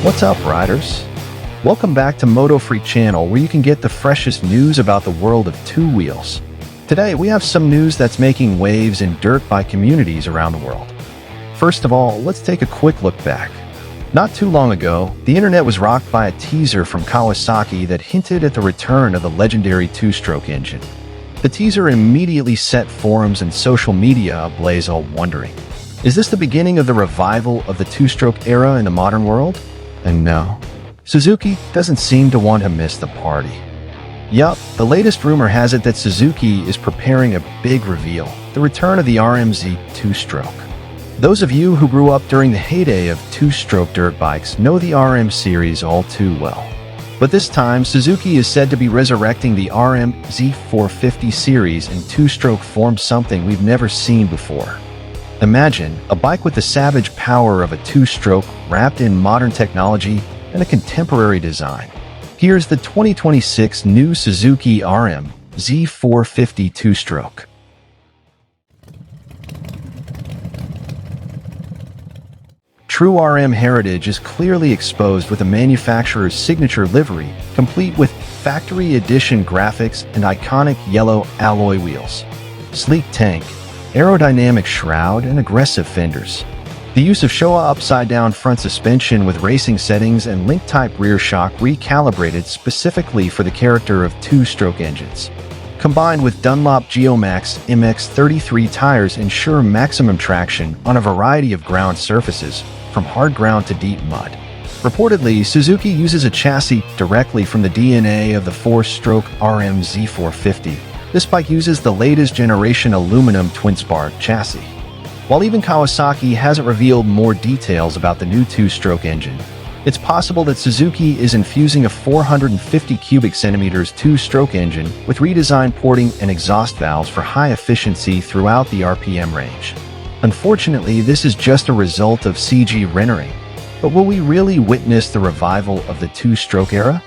What's up, riders? Welcome back to Moto Freak channel, where you can get the freshest news about the world of two wheels. Today, we have some news that's making waves in dirt bike communities around the world. First of all, let's take a quick look back. Not too long ago, the internet was rocked by a teaser from Kawasaki that hinted at the return of the legendary two-stroke engine. The teaser immediately set forums and social media ablaze, all wondering, is this the beginning of the revival of the two-stroke era in the modern world? And no, Suzuki doesn't seem to want to miss the party. Yup, the latest rumor has it that Suzuki is preparing a big reveal, the return of the RM-Z Two-Stroke. Those of you who grew up during the heyday of two-stroke dirt bikes know the RM series all too well. But this time, Suzuki is said to be resurrecting the RM-Z450 series in two-stroke form, something we've never seen before. Imagine a bike with the savage power of a two-stroke wrapped in modern technology and a contemporary design. Here's the 2026 new Suzuki RM-Z450 Two-Stroke. True RM heritage is clearly exposed with a manufacturer's signature livery, complete with factory edition graphics and iconic yellow alloy wheels. Sleek tank, aerodynamic shroud, and aggressive fenders. The use of Showa upside-down front suspension with racing settings and link-type rear shock recalibrated specifically for the character of two-stroke engines, combined with Dunlop Geomax MX-33 tires, ensure maximum traction on a variety of ground surfaces, from hard ground to deep mud. Reportedly, Suzuki uses a chassis directly from the DNA of the four-stroke RM-Z450. This bike uses the latest generation aluminum twin-spar chassis. While even Kawasaki hasn't revealed more details about the new two-stroke engine, it's possible that Suzuki is infusing a 450 cubic centimeters two-stroke engine with redesigned porting and exhaust valves for high efficiency throughout the RPM range. Unfortunately, this is just a result of CG rendering. But will we really witness the revival of the two-stroke era?